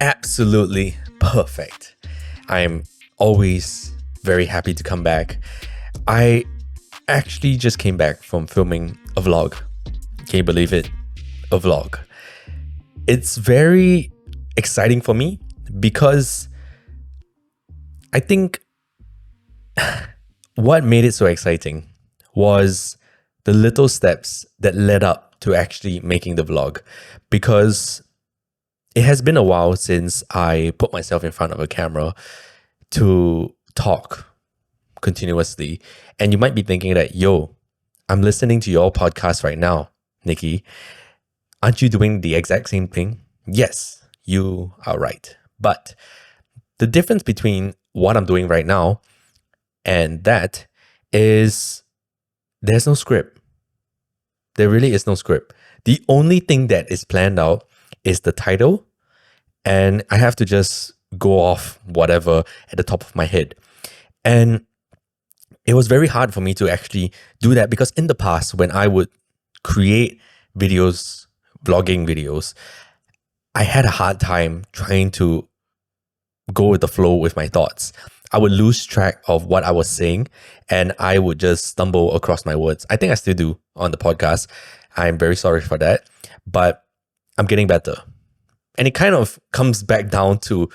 absolutely perfect. I'm always very happy to come back. I actually just came back from filming a vlog. Can you believe it? A vlog. It's very exciting for me because I think what made it so exciting was the little steps that led up to actually making the vlog, because it has been a while since I put myself in front of a camera to talk continuously. And you might be thinking that, yo, I'm listening to your podcast right now, Nikki. Aren't you doing the exact same thing? Yes, you are right. But the difference between what I'm doing right now and that is there's no script. There really is no script. The only thing that is planned out is the title, and I have to just go off whatever at the top of my head. And it was very hard for me to actually do that because in the past, when I would create videos, vlogging videos, I had a hard time trying to go with the flow with my thoughts. I would lose track of what I was saying and I would just stumble across my words. I think I still do on the podcast. I'm very sorry for that, but I'm getting better. And it kind of comes back down to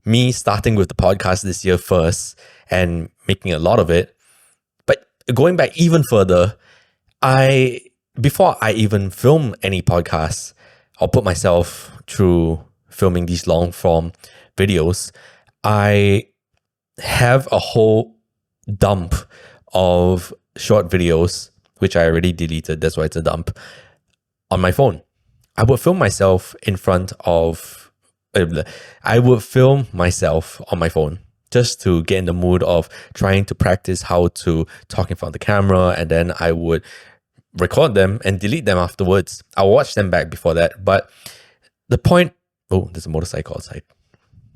me starting with the podcast this year first and making a lot of it. But going back even further, before I even film any podcasts or put myself through filming these long form videos, I have a whole dump of short videos, which I already deleted, that's why it's a dump, on my phone. I would film myself on my phone just to get in the mood of trying to practice how to talk in front of the camera, and then I would record them and delete them afterwards. I'll watch them back before that. But the point, oh, there's a motorcycle outside.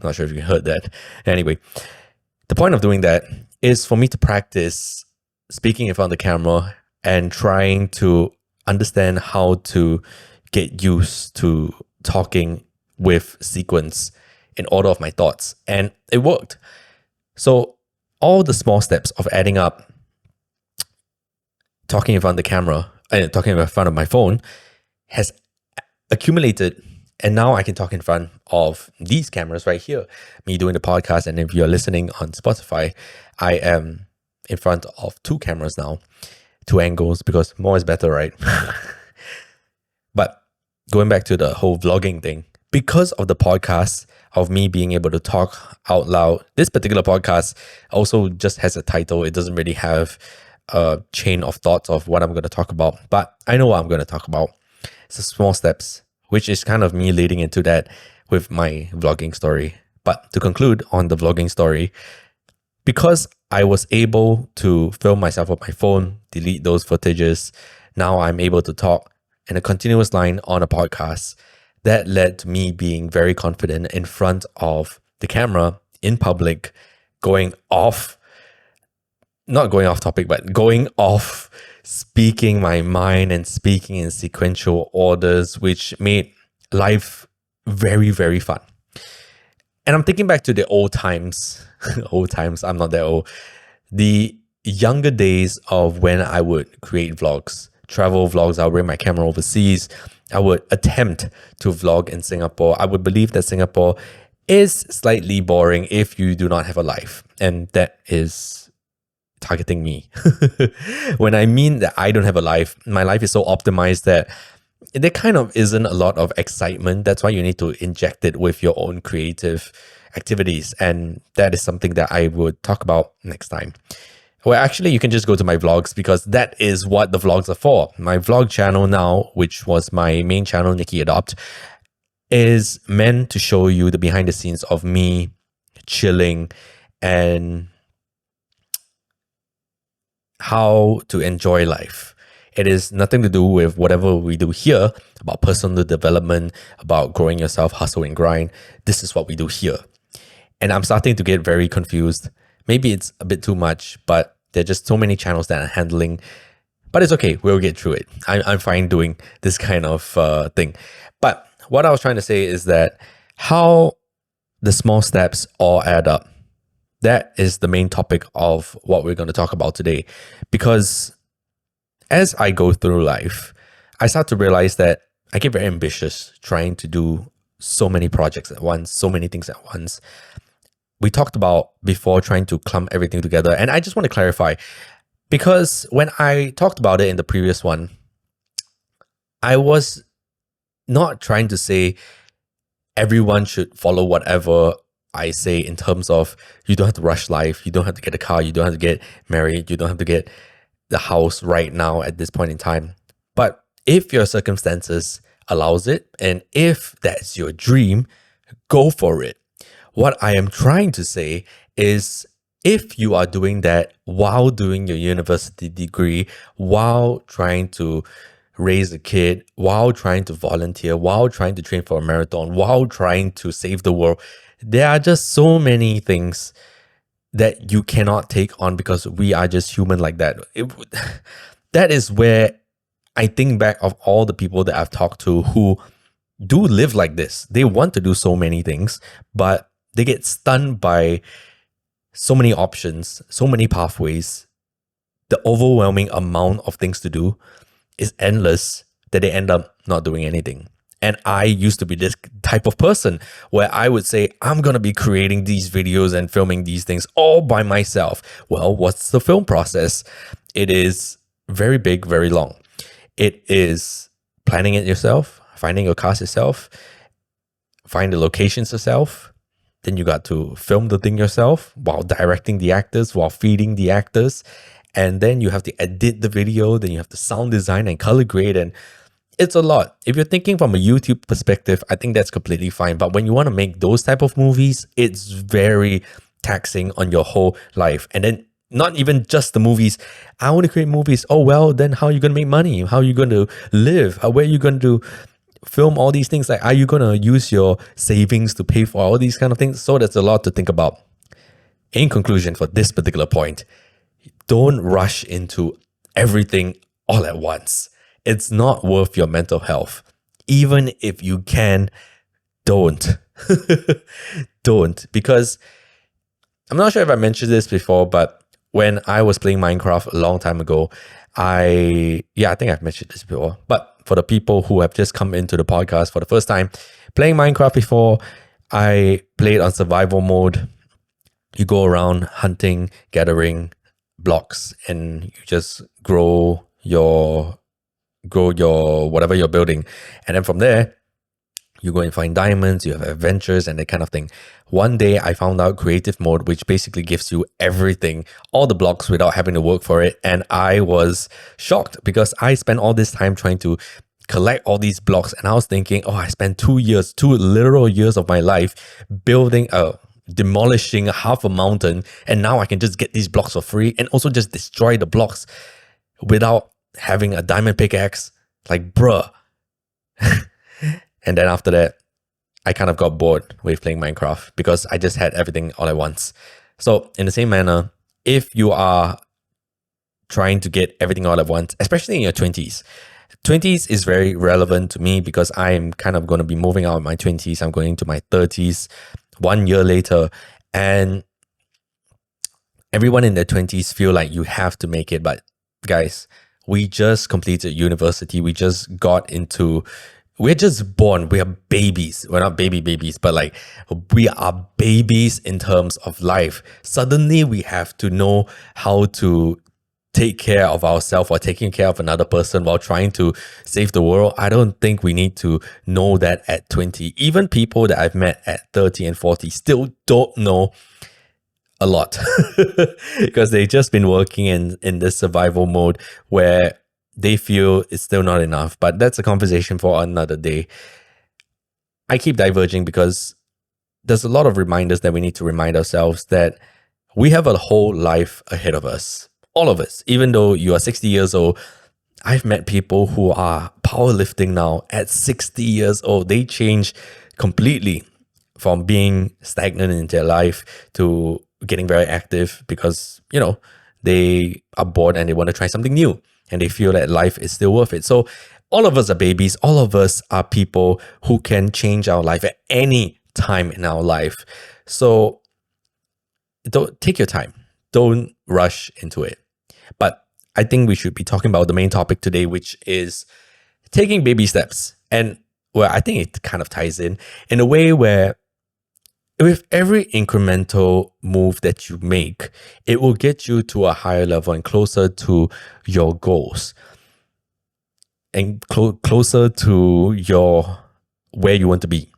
Not sure if you heard that. Anyway, the point of doing that is for me to practice speaking in front of the camera and trying to understand how to get used to talking with sequence in order of my thoughts. And it worked. So all the small steps of adding up, talking in front of the camera and talking in front of my phone has accumulated. And now I can talk in front of these cameras right here, me doing the podcast. And if you're listening on Spotify, I am in front of two cameras now, two angles, because more is better, right? But going back to the whole vlogging thing, because of the podcast, of me being able to talk out loud, this particular podcast also just has a title. It doesn't really have a chain of thoughts of what I'm going to talk about, but I know what I'm going to talk about. It's the small steps, which is kind of me leading into that with my vlogging story. But to conclude on the vlogging story, because I was able to film myself with my phone, delete those footages, now I'm able to talk in a continuous line on a podcast. That led to me being very confident in front of the camera in public, going off speaking my mind and speaking in sequential orders, which made life very, very fun. And I'm thinking back to the old times, I'm not that old, the younger days of when I would create vlogs, travel vlogs. I'll bring my camera overseas. I would attempt to vlog in Singapore. I would believe that Singapore is slightly boring if you do not have a life. And that is targeting me. When I mean that I don't have a life, my life is so optimized that there kind of isn't a lot of excitement. That's why you need to inject it with your own creative activities. And that is something that I would talk about next time. Well, actually, you can just go to my vlogs because that is what the vlogs are for. My vlog channel now, which was my main channel, Nikki Adopt, is meant to show you the behind the scenes of me chilling and how to enjoy life. It is nothing to do with whatever we do here about personal development, about growing yourself, hustle and grind. This is what we do here. And I'm starting to get very confused. Maybe it's a bit too much, but there are just so many channels that I'm handling. But it's okay. We'll get through it. I'm fine doing this kind of thing. But what I was trying to say is that how the small steps all add up. That is the main topic of what we're going to talk about today. Because as I go through life, I start to realize that I get very ambitious trying to do so many projects at once, so many things at once. We talked about before trying to clump everything together. And I just want to clarify, because when I talked about it in the previous one, I was not trying to say everyone should follow whatever I say in terms of you don't have to rush life, you don't have to get a car, you don't have to get married, you don't have to get the house right now at this point in time. But if your circumstances allows it, and if that's your dream, go for it. What I am trying to say is, if you are doing that while doing your university degree, while trying to raise a kid, while trying to volunteer, while trying to train for a marathon, while trying to save the world, there are just so many things that you cannot take on because we are just human like that. That is where I think back of all the people that I've talked to who do live like this. They want to do so many things, but they get stunned by so many options, so many pathways. The overwhelming amount of things to do is endless that they end up not doing anything. And I used to be this type of person where I would say, I'm going to be creating these videos and filming these things all by myself. Well, what's the film process? It is very big, very long. It is planning it yourself, finding your cast yourself, find the locations yourself. Then you got to film the thing yourself while directing the actors, while feeding the actors. And then you have to edit the video. Then you have to sound design and color grade. And it's a lot. If you're thinking from a YouTube perspective, I think that's completely fine. But when you want to make those type of movies, it's very taxing on your whole life. And then not even just the movies. I want to create movies. Oh, well, then how are you going to make money? How are you going to live? Where are you going to film all these things? Like, are you going to use your savings to pay for all these kind of things? So there's a lot to think about. In conclusion, for this particular point, don't rush into everything all at once. It's not worth your mental health. Even if you can, don't. Don't. Because I'm not sure if I mentioned this before, but when I was playing Minecraft a long time ago, I think I've mentioned this before. But for the people who have just come into the podcast for the first time, playing Minecraft before, I played on survival mode. You go around hunting, gathering blocks, and you just grow your whatever you're building. And then from there, you go and find diamonds, you have adventures and that kind of thing. One day I found out creative mode, which basically gives you everything, all the blocks without having to work for it. And I was shocked because I spent all this time trying to collect all these blocks. And I was thinking, I spent 2 literal years of my life demolishing half a mountain. And now I can just get these blocks for free and also just destroy the blocks without having a diamond pickaxe. Like, bruh. And then after that, I kind of got bored with playing Minecraft because I just had everything all at once. So in the same manner, if you are trying to get everything all at once, especially in your 20s, 20s is very relevant to me because I'm kind of going to be moving out of my 20s. I'm going into my 30s 1 year later. And everyone in their 20s feel like you have to make it. But guys, we just completed university. We're just born. We are babies. We're not babies, but like we are babies in terms of life. Suddenly we have to know how to take care of ourselves or taking care of another person while trying to save the world. I don't think we need to know that at 20. Even people that I've met at 30 and 40 still don't know a lot because they've just been working in this survival mode where they feel it's still not enough. But that's a conversation for another day. I keep diverging because there's a lot of reminders that we need to remind ourselves that we have a whole life ahead of us. All of us. Even though you are 60 years old, I've met people who are powerlifting now at 60 years old. They change completely from being stagnant in their life to getting very active because, they are bored and they want to try something new and they feel that life is still worth it. So all of us are babies. All of us are people who can change our life at any time in our life. So don't take your time. Don't rush into it. But I think we should be talking about the main topic today, which is taking baby steps. And well, I think it kind of ties in a way where with every incremental move that you make, it will get you to a higher level and closer to your goals and closer to your where you want to be.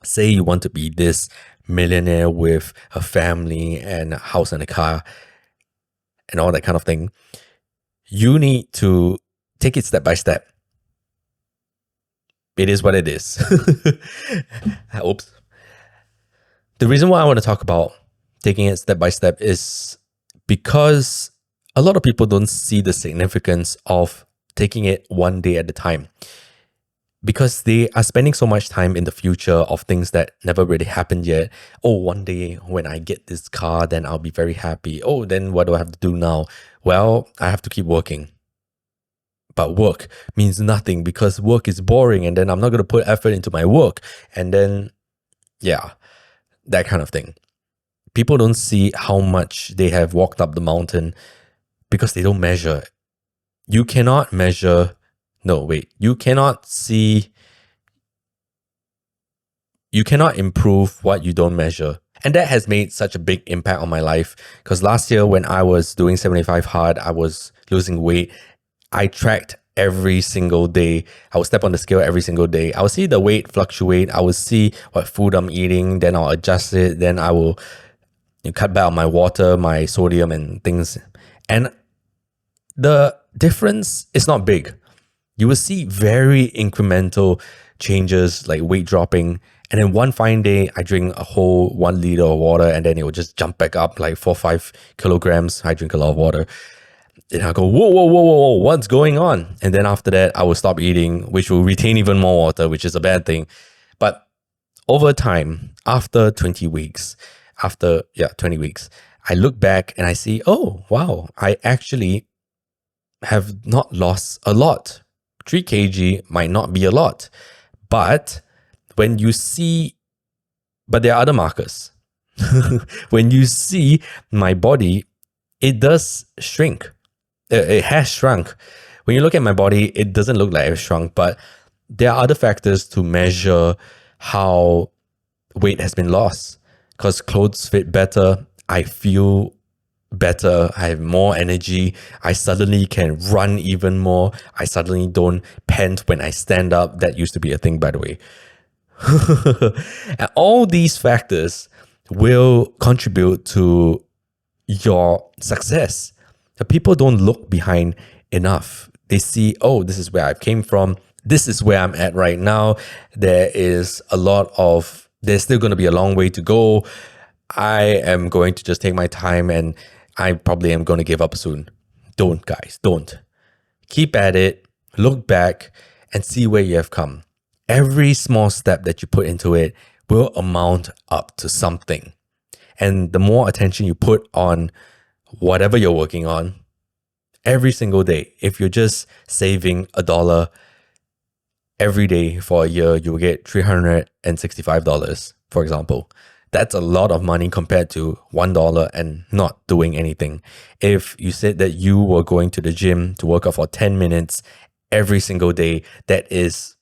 Say you want to be this millionaire with a family and a house and a car and all that kind of thing. You need to take it step by step. It is what it is. Oops. The reason why I want to talk about taking it step by step is because a lot of people don't see the significance of taking it one day at a time, because they are spending so much time in the future of things that never really happened yet. Oh, one day when I get this car, then I'll be very happy. Oh, then what do I have to do now? Well, I have to keep working. But work means nothing because work is boring, and then I'm not going to put effort into my work. And then, yeah, that kind of thing. People don't see how much they have walked up the mountain because they don't measure. You cannot measure. No, wait. You cannot improve what you don't measure. And that has made such a big impact on my life, because last year when I was doing 75 hard, I was losing weight. I tracked every single day. I would step on the scale every single day. I would see the weight fluctuate. I would see what food I'm eating. Then I'll adjust it. Then I will cut back on my water, my sodium and things. And the difference is not big. You will see very incremental changes, like weight dropping. And then one fine day, I drink a whole 1 liter of water, and then it will just jump back up like 4-5 kilograms. I drink a lot of water. And I go, whoa, what's going on? And then after that, I will stop eating, which will retain even more water, which is a bad thing. But over time, after 20 weeks, I look back and I see, oh, wow, I actually have not lost a lot. 3 kg might not be a lot. But when you see, but there are other markers. When you see my body, it does shrink. It has shrunk. When you look at my body, it doesn't look like it's shrunk, but there are other factors to measure how weight has been lost. Because clothes fit better, I feel better, I have more energy, I suddenly can run even more, I suddenly don't pant when I stand up. That used to be a thing, by the way. And all these factors will contribute to your success. The people don't look behind enough. They see, oh, this is where I came from. This is where I'm at right now. There's still going to be a long way to go. I am going to just take my time, and I probably am going to give up soon. Don't, guys, don't. Keep at it, look back, and see where you have come. Every small step that you put into it will amount up to something. And the more attention you put on whatever you're working on every single day, if you're just saving $1 every day for a year, you will get $365, for example. That's a lot of money compared to $1 and not doing anything. If you said that you were going to the gym to work out for 10 minutes every single day, that is,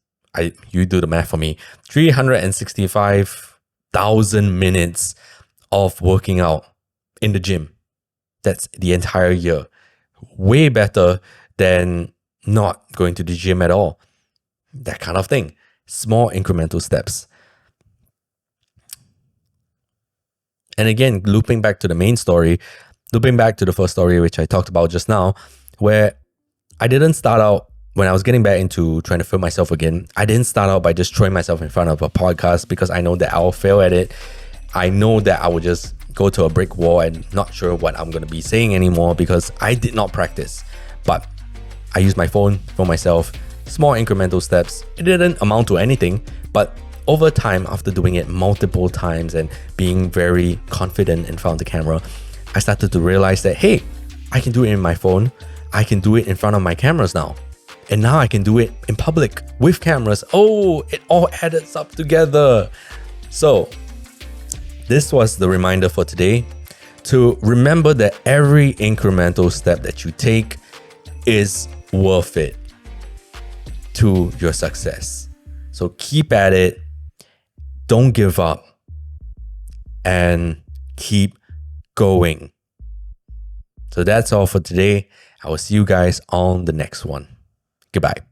you do the math for me, 365,000 minutes of working out in the gym. That's the entire year. Way better than not going to the gym at all. That kind of thing. Small incremental steps. And again, looping back to the main story, looping back to the first story, which I talked about just now, where I didn't start out, when I was getting back into trying to film myself again, I didn't start out by just throwing myself in front of a podcast because I know that I'll fail at it. I know that I will just go to a brick wall and not sure what I'm going to be saying anymore because I did not practice. But I used my phone for myself, small incremental steps. It didn't amount to anything, but over time, after doing it multiple times and being very confident in front of the camera, I started to realize that, hey, I can do it in my phone. I can do it in front of my cameras now. And now I can do it in public with cameras. Oh, it all adds up together. So this was the reminder for today, to remember that every incremental step that you take is worth it to your success. So keep at it, don't give up, and keep going. So that's all for today. I will see you guys on the next one. Goodbye.